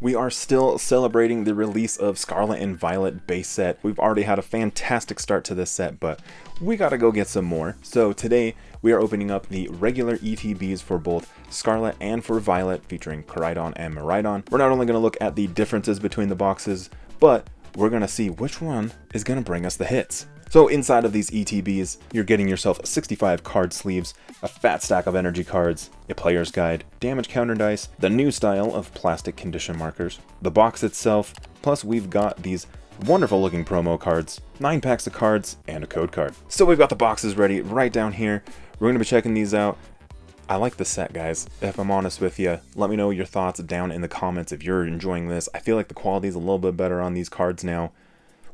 We are still celebrating the release of Scarlet and Violet base set. We've already had a fantastic start to this set, but we gotta go get some more. So today we are opening up the regular ETBs for both Scarlet and for Violet, featuring Koraidon and Miraidon. We're not only gonna look at the differences between the boxes, but we're gonna see which one is gonna bring us the hits. So inside of these ETBs, you're getting yourself 65 card sleeves, a fat stack of energy cards, a player's guide, damage counter dice, the new style of plastic condition markers, the box itself, plus we've got these wonderful looking promo cards, 9 packs of cards, and a code card. So we've got the boxes ready right down here. We're going to be checking these out. I like the set, guys. If I'm honest with you, let me know your thoughts down in the comments if you're enjoying this. I feel like the quality is a little bit better on these cards now.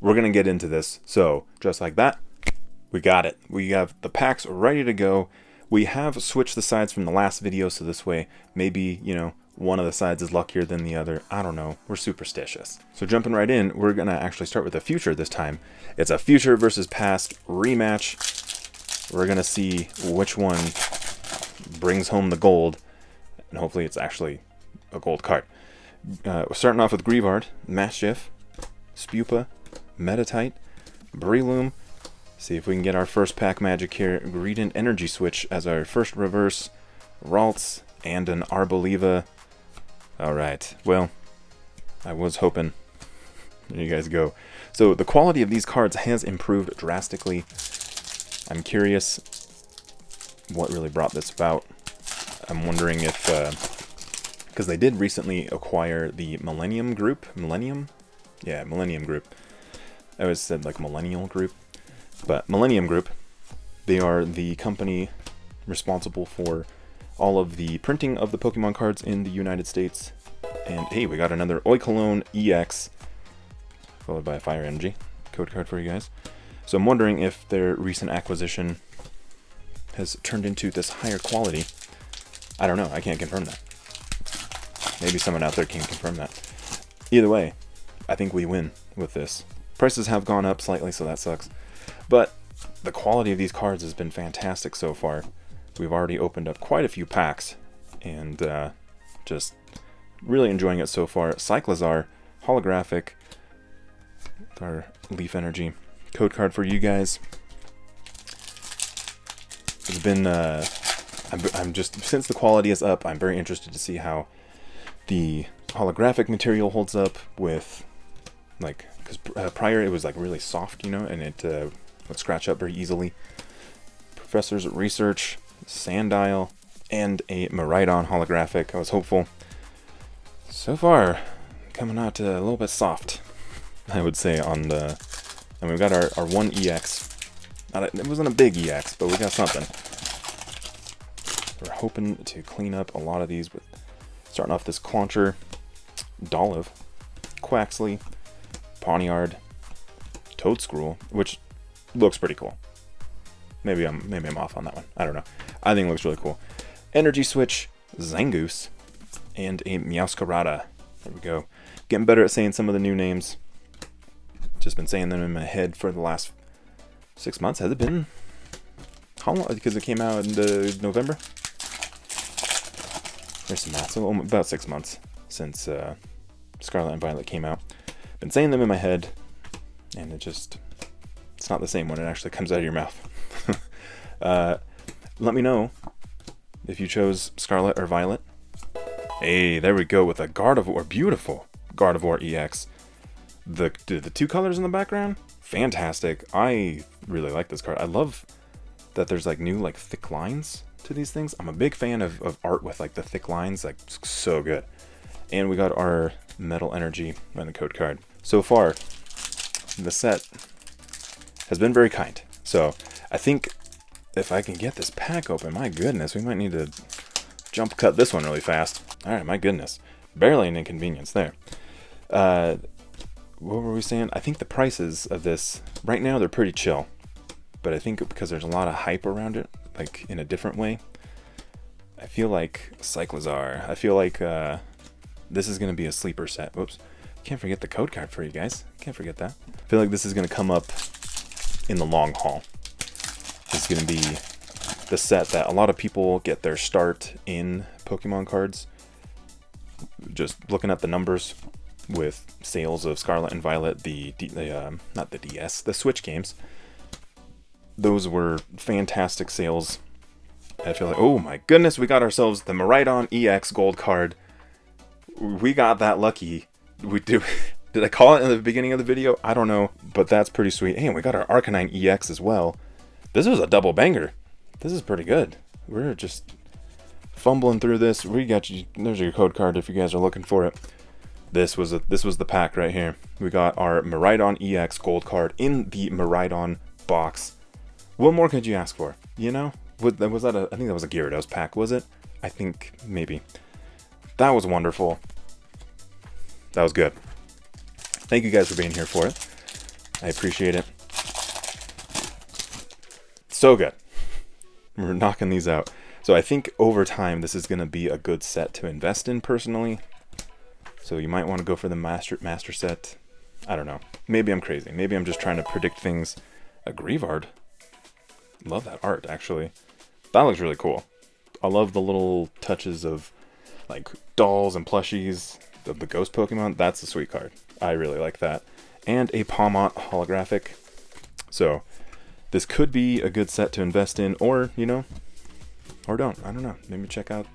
We're going to get into this. So just like that, we got it. We have the packs ready to go. We have switched the sides from the last video, so this way maybe, you know, one of the sides is luckier than the other. I don't know. We're superstitious. So jumping right in, we're going to actually start with the future this time. It's a future versus past rematch. We're going to see which one brings home the gold, and hopefully it's actually a gold card. We're starting off with Grievard, Maschiff, Spupa, Metatite, Breloom. See if we can get our first pack magic here. Greedent Energy Switch as our first reverse, Ralts, and an Arboliva. Alright, well, I was hoping. There you guys go. So the quality of these cards has improved drastically. I'm curious what really brought this about. I'm wondering if, because they did recently acquire the Millennium Group. Millennium? Yeah, Millennium Group. I always said like Millennial Group. But Millennium Group, they are the company responsible for all of the printing of the Pokemon cards in the United States. And hey, we got another Oikalone EX, followed by a Fire Energy code card for you guys. So I'm wondering if their recent acquisition has turned into this higher quality. I don't know. I can't confirm that. Maybe someone out there can confirm that. Either way, I think we win with this. Prices have gone up slightly, so that sucks. But the quality of these cards has been fantastic so far. We've already opened up quite a few packs, and just really enjoying it so far. Cyclizar, holographic, our Leaf Energy code card for you guys. It's been, I'm just, since the quality is up, I'm very interested to see how the holographic material holds up with, like, because prior it was like really soft, you know, and it would scratch up very easily. Professor's Research, Sandile, and a Miraidon holographic. I was hopeful. So far, coming out a little bit soft, I would say, on the, and we've got our one EX. It wasn't a big EX, but we got something. We're hoping to clean up a lot of these with starting off this Clauncher, Dolliv, Quaxley, Pawniard, Toadscruel, which looks pretty cool. Maybe I'm off on that one. I don't know. I think it looks really cool. Energy Switch, Zangoose, and a Meowscarada. There we go. Getting better at saying some of the new names. Just been saying them in my head for the last 6 months. Has it been? How long? Because it came out in November? There's some math. So about 6 months since Scarlet and Violet came out. Been saying them in my head, and it's not the same when it actually comes out of your mouth. Let me know if you chose Scarlet or Violet. Hey, there we go with a Gardevoir. Beautiful Gardevoir EX. The two colors in the background, fantastic. I really like this card. I love that there's like new like thick lines to these things. I'm a big fan of art with like the thick lines, like so good. And we got our Metal Energy and the code card. So far, the set has been very kind. So I think if I can get this pack open, my goodness, we might need to jump cut this one really fast. All right, my goodness, barely an inconvenience there. What were we saying? I think the prices of this right now, they're pretty chill, but I think because there's a lot of hype around it, like in a different way. I feel like Cyclizar. I feel like this is gonna be a sleeper set. Whoops. Can't forget the code card for you guys. Can't forget that. I feel like this is going to come up in the long haul. This is going to be the set that a lot of people get their start in Pokemon cards. just looking at the numbers with sales of Scarlet and Violet, not the DS, the Switch games. Those were fantastic sales. I feel like, oh my goodness, we got ourselves the Miraidon EX gold card. We got that lucky. We do. Did I call it in the beginning of the video? I don't know, but that's pretty sweet. Hey, we got our Arcanine EX as well. This was a double banger. This is pretty good. We're just fumbling through this. We got you. There's your code card if you guys are looking for it. This was the pack right here. We got our Miraidon EX gold card in the Miraidon box. What more could you ask for? You know? Was that I think that was a Gyarados pack, was it? I think maybe. That was wonderful. That was good. Thank you guys for being here for it. I appreciate it. So good. We're knocking these out. So I think over time this is going to be a good set to invest in personally. So you might want to go for the master set. I don't know. Maybe I'm crazy. Maybe I'm just trying to predict things. A Grievard. Love that art, actually. That looks really cool. I love the little touches of like dolls and plushies of the ghost Pokemon. That's a sweet card. I really like that. And a Palmont holographic. So this could be a good set to invest in, or, you know, or don't. I don't know. Maybe check out,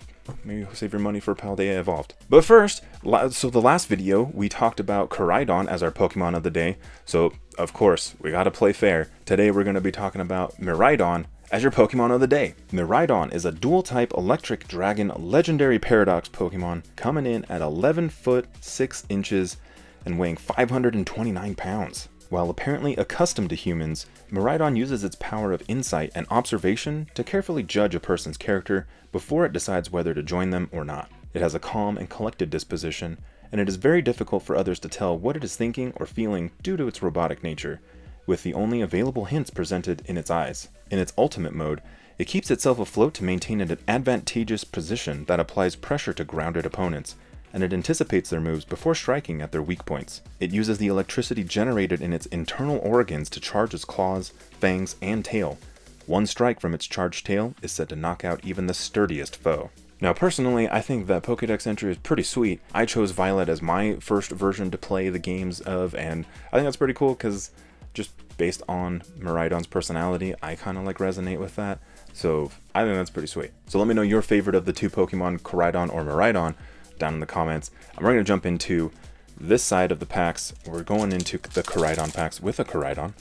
maybe save your money for Paldea Evolved. But first, so the last video, we talked about Koraidon as our Pokemon of the day. So, of course, we gotta play fair. Today we're gonna be talking about Miraidon as your Pokemon of the day. Miraidon is a dual-type electric dragon legendary paradox Pokemon coming in at 11 foot 6 inches and weighing 529 pounds. While apparently accustomed to humans, Miraidon uses its power of insight and observation to carefully judge a person's character before it decides whether to join them or not. It has a calm and collected disposition, and it is very difficult for others to tell what it is thinking or feeling due to its robotic nature, with the only available hints presented in its eyes. In its ultimate mode, it keeps itself afloat to maintain an advantageous position that applies pressure to grounded opponents, and it anticipates their moves before striking at their weak points. It uses the electricity generated in its internal organs to charge its claws, fangs, and tail. One strike from its charged tail is said to knock out even the sturdiest foe. Now personally, I think that Pokédex entry is pretty sweet. I chose Violet as my first version to play the games of, and I think that's pretty cool because just based on Miraidon's personality, I kind of like resonate with that. So I think that's pretty sweet. So let me know your favorite of the two Pokemon, Koraidon or Miraidon, down in the comments. And we're going to jump into this side of the packs. We're going into the Koraidon packs with a Koraidon.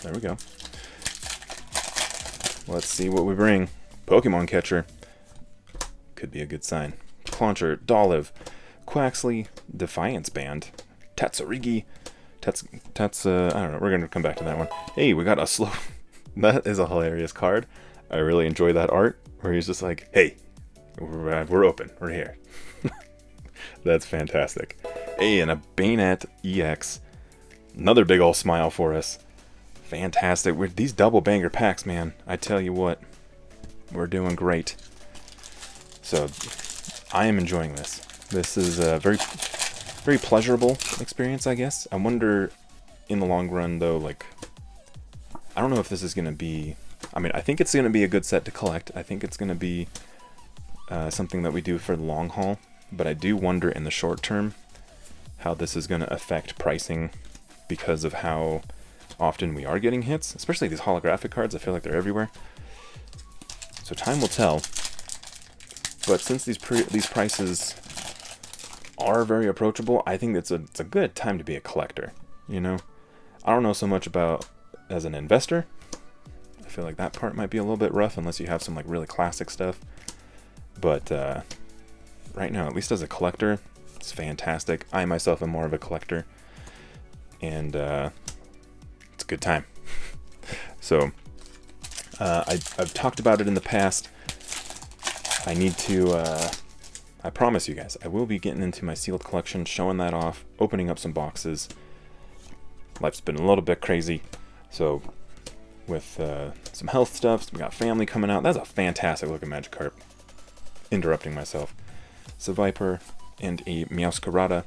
There we go. Let's see what we bring. Pokemon Catcher. Could be a good sign. Clauncher, Dolliv, Quaxley, Defiance Band, Tatsurigi, I don't know, we're going to come back to that one. Hey, we got a slow... That is a hilarious card. I really enjoy that art, where he's just like, hey, we're open, we're here. That's fantastic. Hey, and a Banette EX. Another big ol' smile for us. Fantastic. With these double banger packs, man, I tell you what, we're doing great. So, I am enjoying this. This is a very pleasurable experience, I guess. I wonder, in the long run, though, like, I don't know if this is going to be... I mean, I think it's going to be a good set to collect. I think it's going to be something that we do for the long haul. But I do wonder in the short term how this is going to affect pricing because of how often we are getting hits. Especially these holographic cards. I feel like they're everywhere. So time will tell. But since these prices are very approachable, I think it's a good time to be a collector. You know? I don't know so much about as an investor. I feel like that part might be a little bit rough unless you have some like really classic stuff. But right now, at least as a collector, it's fantastic. I myself am more of a collector, and it's a good time. So I've talked about it in the past. I need to I promise you guys, I will be getting into my sealed collection, showing that off, opening up some boxes. Life's been a little bit crazy, so with some health stuff, we got family coming out. That's a fantastic looking Magikarp. Interrupting myself. It's a Viper and a Meowscarada.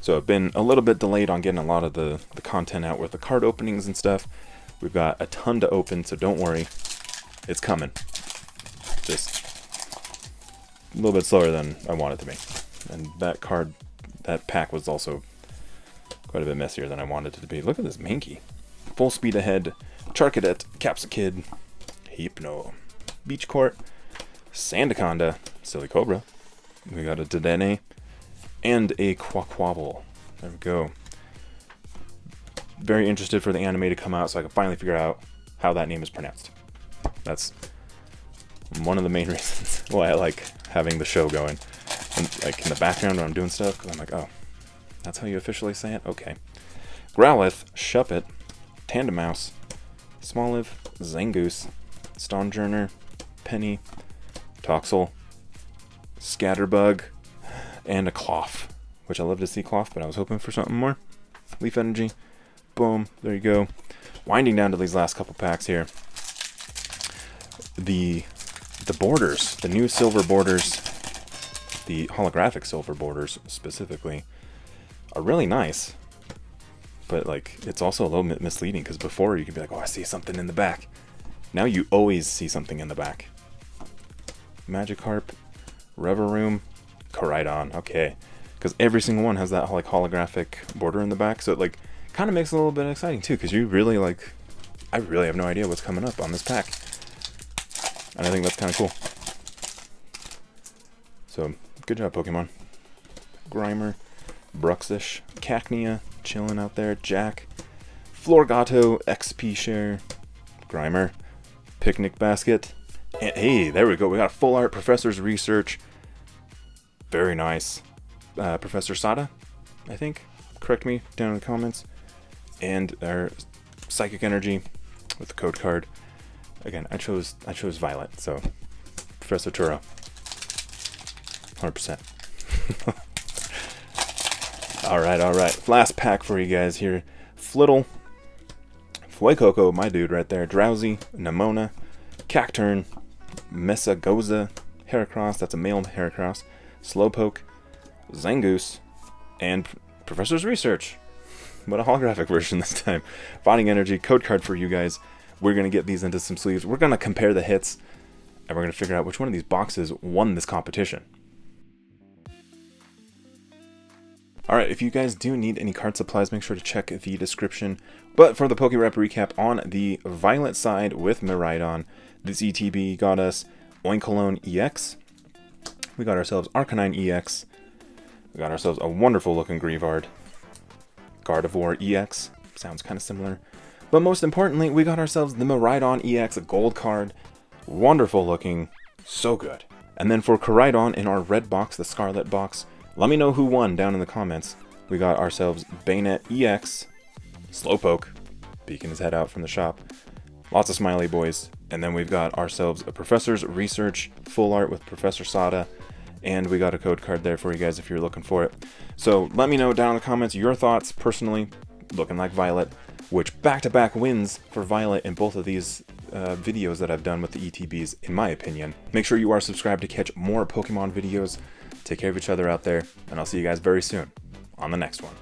So I've been a little bit delayed on getting a lot of the content out with the card openings and stuff. We've got a ton to open, so don't worry. It's coming. Just a little bit slower than I want it to be. And that card, that pack was also quite a bit messier than I wanted it to be. Look at this Mankey. Full Speed Ahead, Charcadet, Capsakid, Hypno, Beach Court, Sandaconda, Silly Cobra. We got a Dedenne, and a Quaquaval. There we go. Very interested for the anime to come out so I can finally figure out how that name is pronounced. That's one of the main reasons why I like having the show going. And, like, in the background when I'm doing stuff, because I'm like, oh, that's how you officially say it? Okay. Growlithe, Shuppet, Tandemaus, Smoliv, Zangoose, Stonjourner, Penny, Toxel, Scatterbug, and a Cloth, which I love to see Cloth, but I was hoping for something more. Leaf Energy, boom, there you go. Winding down to these last couple packs here. The borders, the new silver borders, the holographic silver borders specifically, are really nice. But like, it's also a little bit misleading because before you could be like, oh, I see something in the back. Now you always see something in the back. Magikarp, Revavroom, Koraidon, okay. Because every single one has that like holographic border in the back, so it like kind of makes it a little bit exciting too, because you really like, I really have no idea what's coming up on this pack. And I think that's kind of cool. So, good job, Pokemon. Grimer, Bruxish, Cacnea, chilling out there, Jack, Florgato, XP Share, Grimer, Picnic Basket, and hey, there we go, we got a full art Professor's Research. Very nice. Professor Sada, I think. Correct me down in the comments. And our Psychic Energy with the code card. Again, I chose Violet, so Professor Turo. 100%. Alright. Last pack for you guys here. Flittle, Fuecoco, my dude right there. Drowsy, Nemona, Cacturn, Messagoza, Heracross, that's a male Heracross, Slowpoke, Zangoose, and Professor's Research. What a holographic version this time. Fighting Energy, code card for you guys. We're going to get these into some sleeves. We're going to compare the hits, and we're going to figure out which one of these boxes won this competition. Alright, if you guys do need any card supplies, make sure to check the description. But for the Pokerap recap, on the Violet side with Miraidon, this ETB got us Oinkologne EX. We got ourselves Arcanine EX. We got ourselves a wonderful looking Greavard. Gardevoir EX. Sounds kind of similar. But most importantly, we got ourselves the Miraidon EX, a gold card. Wonderful looking. So good. And then for Koraidon in our red box, the Scarlet box, let me know who won down in the comments. We got ourselves Bayonet EX, Slowpoke, peeking his head out from the shop. Lots of smiley boys. And then we've got ourselves a Professor's Research full art with Professor Sada. And we got a code card there for you guys if you're looking for it. So let me know down in the comments your thoughts. Personally, looking like Violet, which back-to-back wins for Violet in both of these videos that I've done with the ETBs, in my opinion. Make sure you are subscribed to catch more Pokemon videos. Take care of each other out there, and I'll see you guys very soon on the next one.